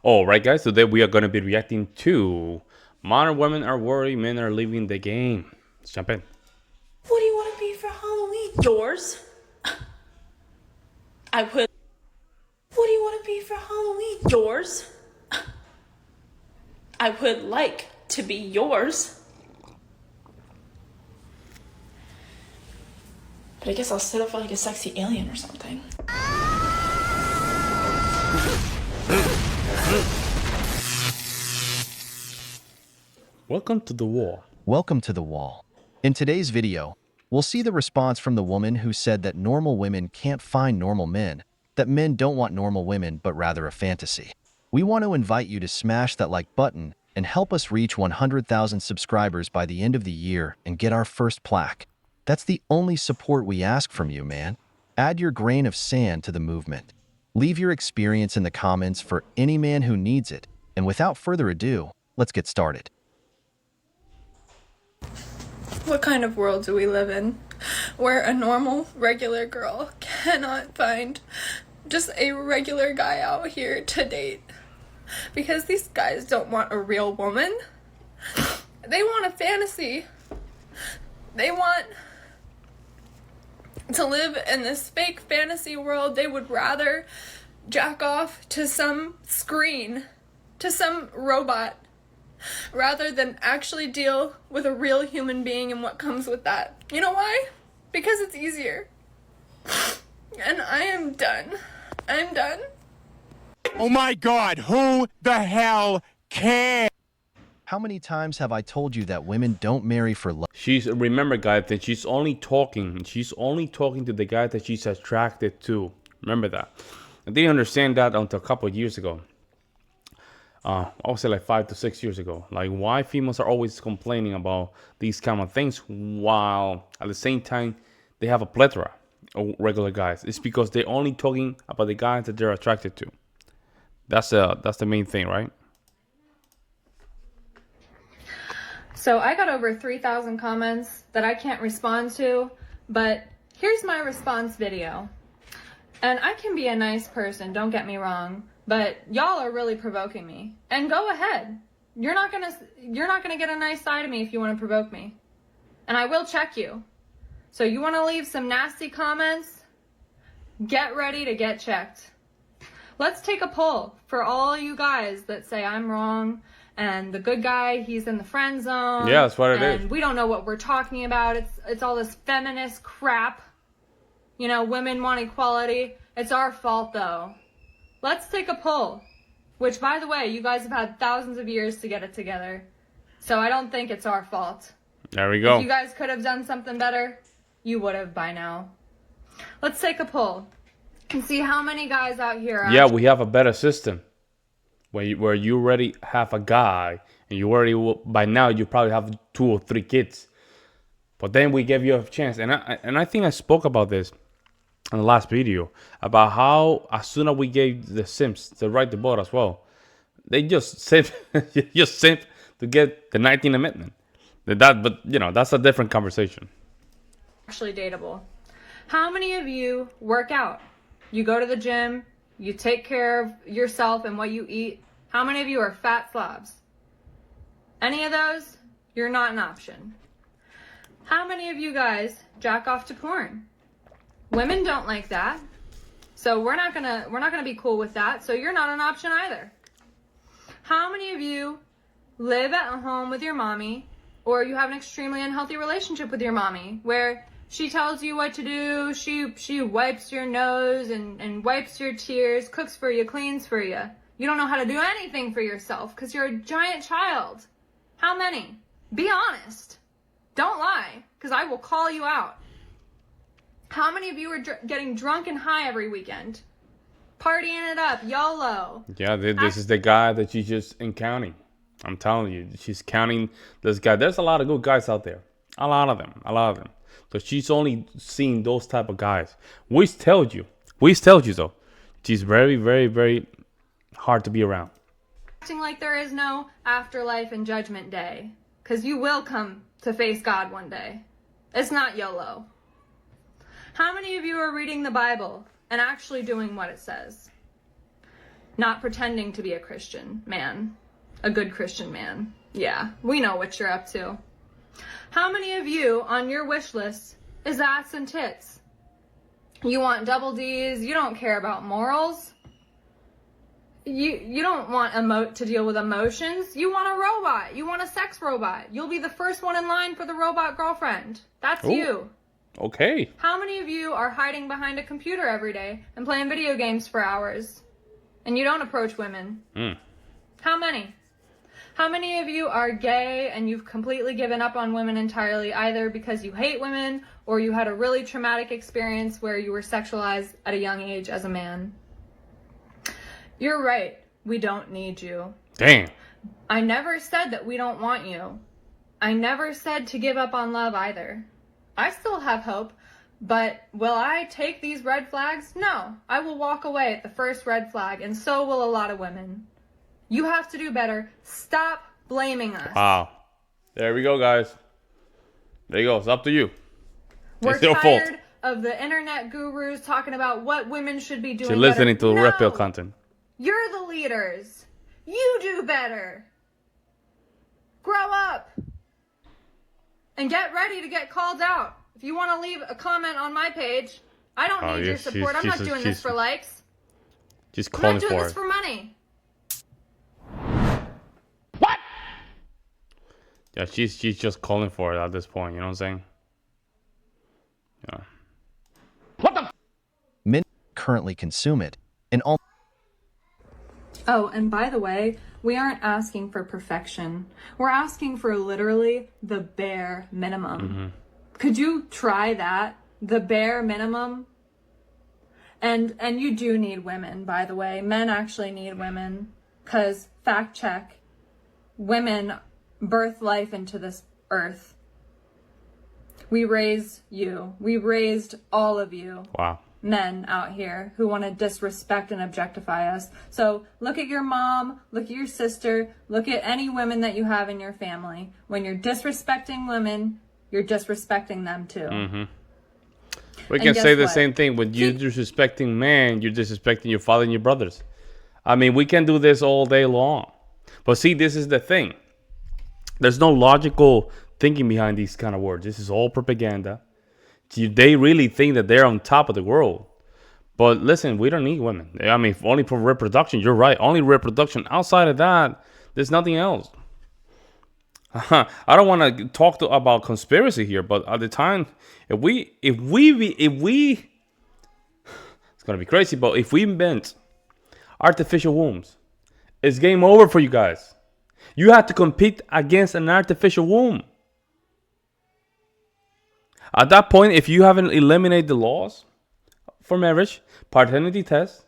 All right, guys. Today we are going to be reacting to Modern Women Are Worried, Men Are Leaving the Game. Let's jump in. What do you want to be for Halloween? Yours? I would. What do you want to be for Halloween? Yours? I would like to be yours. But I guess I'll sit up like a sexy alien or something. Welcome to the wall. Welcome to the wall. In today's video, we'll see the response from the woman who said that normal women can't find normal men, that men don't want normal women but rather a fantasy. We want to invite you to smash that like button and help us reach 100,000 subscribers by the end of the year and get our first plaque. That's the only support we ask from you, man. Add your grain of sand to the movement. Leave your experience in the comments for any man who needs it. And without further ado, let's get started. What kind of world do we live in where a normal, regular girl cannot find just a regular guy out here to date? Because these guys don't want a real woman. They want a fantasy. They want to live in this fake fantasy world. They would rather jack off to some screen, to some robot, rather than actually deal with a real human being and what comes with that. You know why? Because it's easier. And I am done. I'm done. Oh my God, who the hell cares? How many times have I told you that women don't marry for love? Remember, guys, that she's only talking. She's only talking to the guy that she's attracted to. Remember that. I didn't understand that until a couple of years ago. I would say like 5 to 6 years ago. Like, why females are always complaining about these kind of things while at the same time they have a plethora of regular guys. It's because they're only talking about the guys that they're attracted to. That's the main thing, right? So I got over 3,000 comments that I can't respond to, but here's my response video. And I can be a nice person, don't get me wrong, but y'all are really provoking me. And go ahead. You're not gonna get a nice side of me if you want to provoke me. And I will check you. So you want to leave some nasty comments? Get ready to get checked. Let's take a poll for all you guys that say I'm wrong and the good guy, he's in the friend zone. Yeah, that's what it is. And we don't know what we're talking about. It's all this feminist crap. You know, women want equality. It's our fault though. Let's take a poll. Which, by the way, you guys have had thousands of years to get it together. So I don't think it's our fault. There we go. If you guys could have done something better, you would have by now. Let's take a poll and see how many guys out here are. Yeah, we have a better system where you already have a guy and you already, by now you probably have 2 or 3 kids. But then we gave you a chance, and I think I spoke about this in the last video about how as soon as we gave the simps the right to vote as well, they just simp to get the 19th Amendment. But you know, that's a different conversation. Actually dateable. How many of you work out? You go to the gym, you take care of yourself and what you eat. How many of you are fat slobs? Any of those? You're not an option. How many of you guys jack off to porn? Women don't like that. So we're not gonna be cool with that. So you're not an option either. How many of you live at home with your mommy, or you have an extremely unhealthy relationship with your mommy where she tells you what to do, she wipes your nose and wipes your tears, cooks for you, cleans for you. You don't know how to do anything for yourself because you're a giant child. How many? Be honest. Don't lie, because I will call you out. How many of you are getting drunk and high every weekend? Partying it up, YOLO. Yeah, this is the guy that she's just counting. I'm telling you, she's counting this guy. There's a lot of good guys out there. A lot of them. So she's only seeing those type of guys. We told you though. She's very, very, very hard to be around. Acting like there is no afterlife and judgment day. Because you will come to face God one day. It's not YOLO. How many of you are reading the Bible and actually doing what it says? not pretending to be a Christian man, a good Christian man. Yeah, we know what you're up to. How many of you on your wish list is ass and tits? You want double D's, you don't care about morals. You don't want to deal with emotions. You want a robot. You want a sex robot. You'll be the first one in line for the robot girlfriend. That's Ooh. you. Okay. How many of you are hiding behind a computer every day and playing video games for hours? And you don't approach women? How many? How many of you are gay and you've completely given up on women entirely, either because you hate women or you had a really traumatic experience where you were sexualized at a young age as a man? You're right. We don't need you. Damn. I never said that we don't want you. I never said to give up on love either. I still have hope, but will I take these red flags? No. I will walk away at the first red flag, and so will a lot of women. You have to do better. Stop blaming us. Wow. There we go, guys. There you go. It's up to you. We're it's your tired fault. of the internet gurus talking about what women should be doing. You're listening better. to red pill No. content. You're the leaders. You do better. Grow up. And get ready to get called out. If you want to leave a comment on my page, I don't need your support. I'm not doing this for likes. Just I'm calling not doing for this it. for money. Yeah, she's just calling for it at this point. You know what I'm saying? Yeah. Men currently consume it in all. Oh, and by the way, we aren't asking for perfection. We're asking for literally the bare minimum. Could you try that? The bare minimum? And you do need women, by the way. Men actually need women. Because, fact check, women birth life into this earth. We raised you. We raised all of you. Wow. Men out here who want to disrespect and objectify us. So look at your mom, look at your sister, look at any women that you have in your family. When you're disrespecting women, you're disrespecting them too. We And can guess say the what? same thing. When you're disrespecting men, you're disrespecting your father and your brothers. I mean, we can do this all day long. But see, this is the thing. There's no logical thinking behind these kind of words. This is all propaganda. They really think that they're on top of the world. But listen, we don't need women. I mean, only for reproduction. You're right. Only reproduction. Outside of that, there's nothing else. I don't want to talk about conspiracy here, but at the time, if we, it's gonna be crazy. But if we invent artificial wombs, it's game over for you guys. You have to compete against an artificial womb. At that point, if you haven't eliminated the laws for marriage, paternity tests,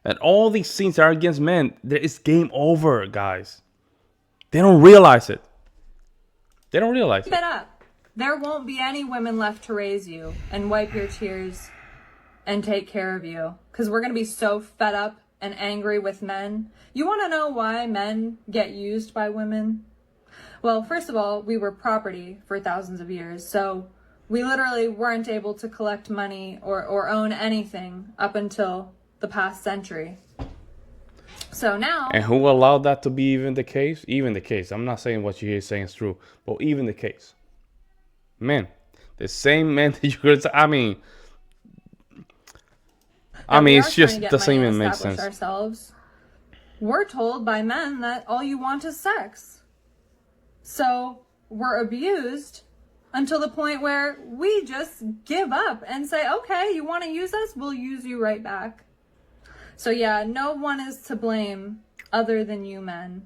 and all these things that are against men, there is game over, guys. They don't realize it. They don't realize Keep it. it up. There won't be any women left to raise you and wipe your tears and take care of you. Because we're going to be so fed up and angry with men. You want to know why men get used by women? Well, first of all, we were property for thousands of years. So we literally weren't able to collect money or own anything up until the past century. So now... And who allowed that to be even the case? Even the case. I'm not saying what you're saying is true, but even the case. Men. The same men that you're... I mean, it's just doesn't even make sense. Ourselves. We're told by men that all you want is sex. So we're abused until the point where we just give up and say, okay, you want to use us? We'll use you right back. So yeah, no one is to blame other than you men.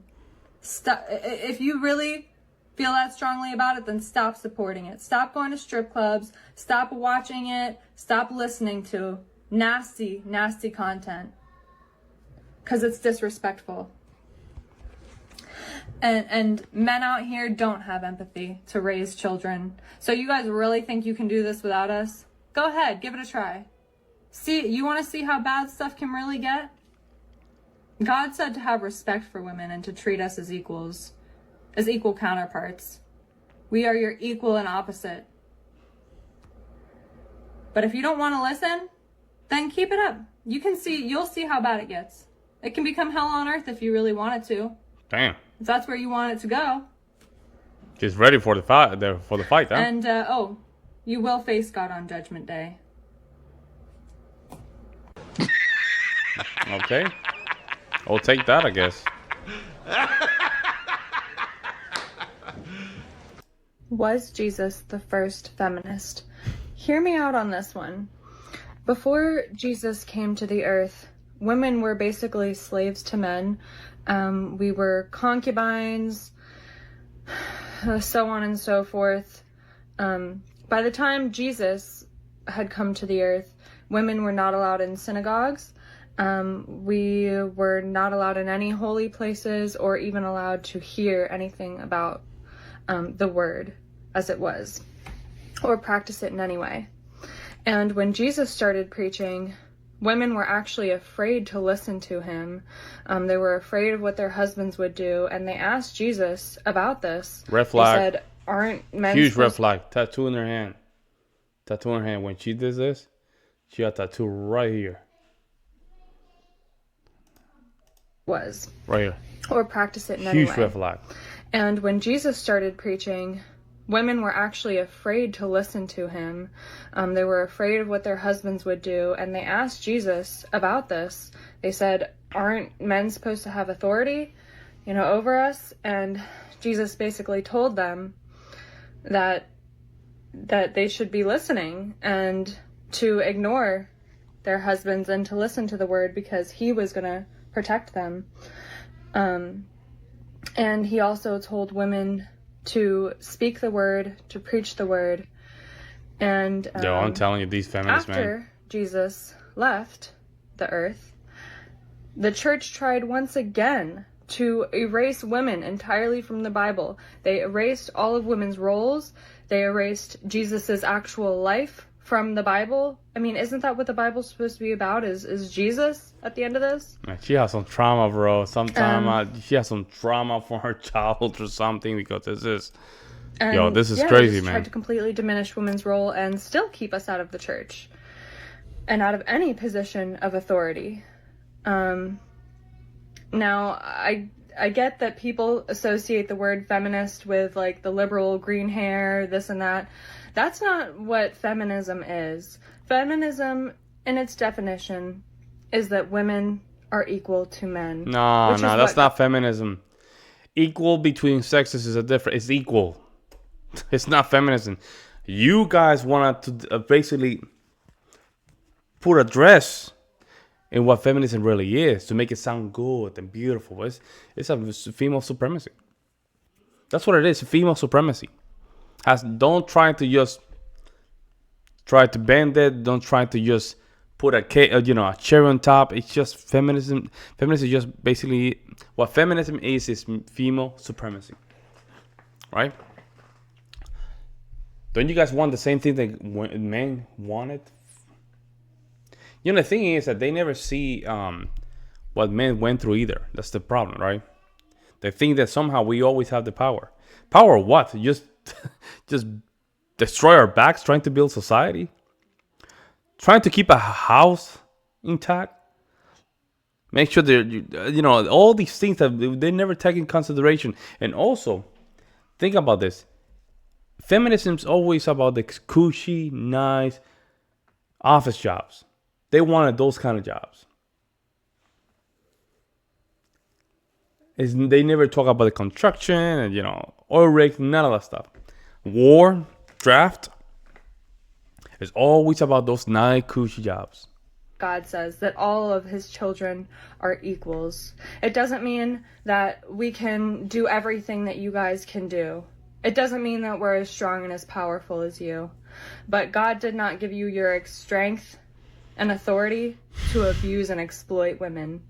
Stop. If you really feel that strongly about it, then stop supporting it. Stop going to strip clubs. Stop watching it. Stop listening to nasty, nasty content. Because it's disrespectful. And men out here don't have empathy to raise children. So you guys really think you can do this without us? Go ahead, give it a try. See, you want to see how bad stuff can really get? God said to have respect for women and to treat us as equals, as equal counterparts. We are your equal and opposite. But if you don't want to listen, then keep it up. You'll see how bad it gets. It can become hell on earth if you really want it to. Damn. If that's where you want it to go. She's ready for the fight. For the fight, huh? And, you will face God on Judgment Day. Okay. I'll take that, I guess. Was Jesus the first feminist? Hear me out on this one. Before Jesus came to the earth, women were basically slaves to men. We were concubines, so on and so forth. By the time Jesus had come to the earth, women were not allowed in synagogues. We were not allowed in any holy places or even allowed to hear anything about the word as it was or practice it in any way. And when Jesus started preaching, women were actually afraid to listen to him. They were afraid of what their husbands would do, and they asked Jesus about this. Red flag. They said, "Aren't men Huge red supposed flag. Tattoo in her hand. Tattoo in her hand. When she did this, she got a tattoo right here. was Right here. or practice it in any Huge way?" red flag. And when Jesus started preaching, women were actually afraid to listen to him. They were afraid of what their husbands would do, and they asked Jesus about this. They said, "Aren't men supposed to have authority, over us?" And Jesus basically told them that they should be listening and to ignore their husbands and to listen to the word because he was going to protect them. And he also told women to speak the word, to preach the word. And Yo, I'm telling you, these feminists, after man. Jesus left the earth, the church tried once again to erase women entirely from the Bible. They erased all of women's roles. They erased Jesus's actual life from the Bible. I mean, isn't that what the Bible's supposed to be about? Is Jesus at the end of this? Man, she has some trauma, bro. She has some trauma from her childhood or something because this is crazy, Jesus man. tried to completely diminish women's role and still keep us out of the church and out of any position of authority. Now, I get that people associate the word feminist with like the liberal green hair, this and that. That's not what feminism is. Feminism, in its definition, is that women are equal to men. No, that's not feminism. Equal between sexes is it's equal. It's not feminism. You guys want to basically put a dress in what feminism really is to make it sound good and beautiful. It's a female supremacy. That's what it is, female supremacy. Don't try to just try to bend it. Don't try to just put a cherry on top. It's just feminism. Feminism is just basically what feminism is female supremacy, right? Don't you guys want the same thing that men wanted? The thing is that they never see what men went through either. That's the problem, right? They think that somehow we always have the power. Power what? Just destroy our backs trying to build society? Trying to keep a house intact? Make sure that, all these things that they never take in consideration. And also, think about this. Feminism is always about the cushy, nice office jobs. They wanted those kind of jobs. They never talk about the construction and, oil rigs, none of that stuff. War, draft, is always about those nice, cushy jobs. God says that all of his children are equals. It doesn't mean that we can do everything that you guys can do. It doesn't mean that we're as strong and as powerful as you. But God did not give you your strength and authority to abuse and exploit women.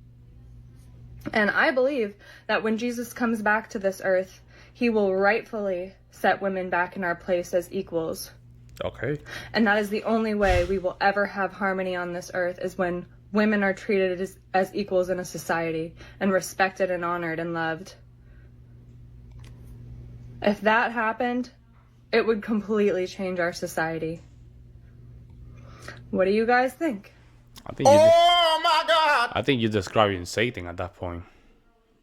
And I believe that when Jesus comes back to this earth, he will rightfully set women back in our place as equals. Okay. And that is the only way we will ever have harmony on this earth, is when women are treated as equals in a society and respected and honored and loved. If that happened, it would completely change our society. What do you guys think? I think oh my God! I think you're describing Satan at that point.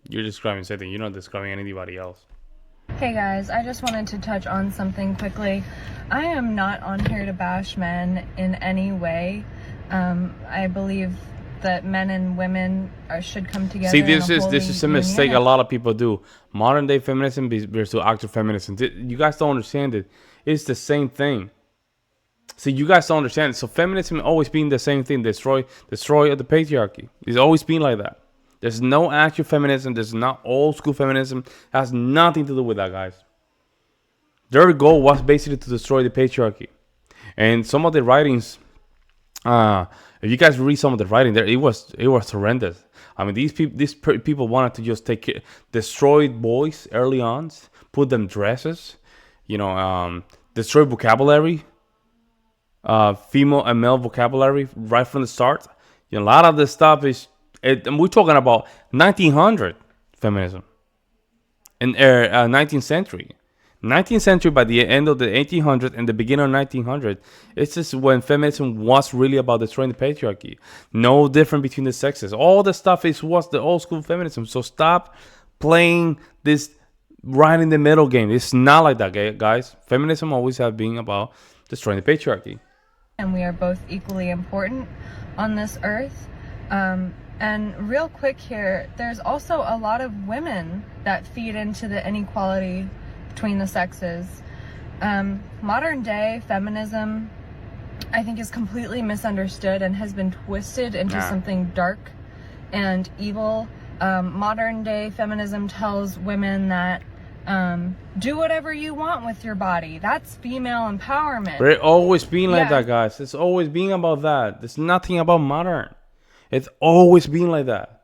You're describing Satan. You're not describing anybody else. Hey guys, I just wanted to touch on something quickly. I am not on here to bash men in any way. I believe that men and women should come together. See, this is a mistake a lot of people do. Modern day feminism versus actual feminism. You guys don't understand it. It's the same thing. See, you guys don't understand it. So feminism always been the same thing. Destroy the patriarchy. It's always been like that. There's no actual feminism. There's not old school feminism. It has nothing to do with that, guys. Their goal was basically to destroy the patriarchy. And some of the writings, if you guys read some of the writing there, it was horrendous. I mean, these people wanted to just destroy boys early on, put them dresses, destroy vocabulary, female and male vocabulary right from the start. A lot of this stuff is. And we're talking about 1900 feminism in 19th century. 19th century, by the end of the 1800s and the beginning of 1900, it's just when feminism was really about destroying the patriarchy. No different between the sexes. All the stuff was the old school feminism. So stop playing this right in the middle game. It's not like that, guys. Feminism always has been about destroying the patriarchy. And we are both equally important on this earth. And real quick here, there's also a lot of women that feed into the inequality between the sexes. Modern day feminism, I think, is completely misunderstood and has been twisted into something dark and evil. Modern day feminism tells women that do whatever you want with your body. That's female empowerment. But it's always been like that, guys. It's always been about that. There's nothing about modern. It's always been like that.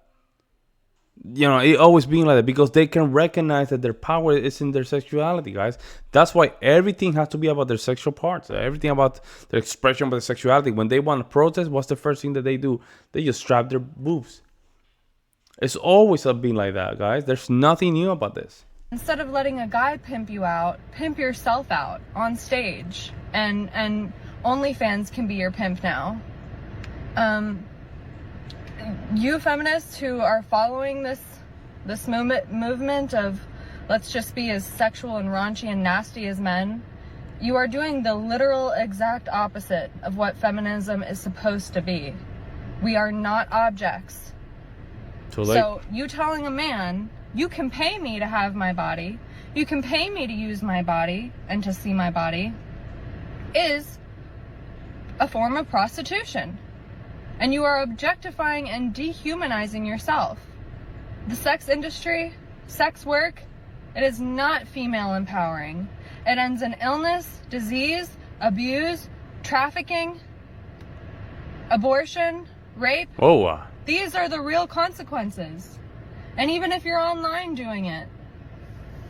It always been like that because they can recognize that their power is in their sexuality, guys. That's why everything has to be about their sexual parts. Everything about their expression of their sexuality. When they want to protest, what's the first thing that they do? They just strap their boobs. It's always been like that, guys. There's nothing new about this. Instead of letting a guy pimp you out, pimp yourself out on stage. And OnlyFans can be your pimp now. You feminists who are following this movement of let's just be as sexual and raunchy and nasty as men, you are doing the literal exact opposite of what feminism is supposed to be. We are not objects. Too late. So you telling a man, you can pay me to have my body, you can pay me to use my body and to see my body, is a form of prostitution. And you are objectifying and dehumanizing yourself. The sex industry, sex work, it is not female empowering. It ends in illness, disease, abuse, trafficking, abortion, rape. Oh. These are the real consequences. And even if you're online doing it,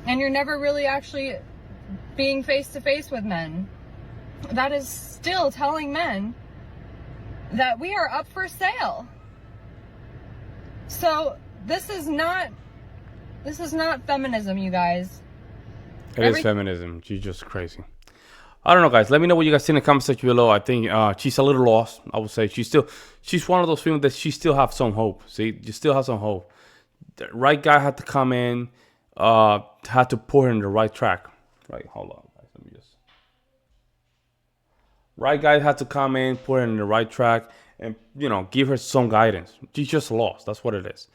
and you're never really actually being face to face with men, that is still telling men that we are up for sale. So this is not feminism, you guys. It is feminism. She's just crazy. I don't know, guys. Let me know what you guys think in the comment section below. I think she's a little lost. I would say she's one of those females that she still have some hope. See, you still have some hope. The right guy had to come in, had to put her in the right track. Right, hold on, guys. Let me just. Right guy had to come in, put her in the right track, and give her some guidance. She's just lost. That's what it is.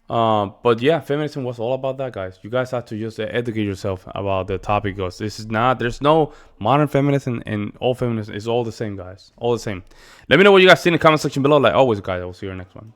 But yeah, feminism was all about that, guys. You guys have to just educate yourself about the topic. Because there's no modern feminism and old feminism. It's all the same, guys. All the same. Let me know what you guys think in the comment section below. Like always, guys, I will see you in the next one.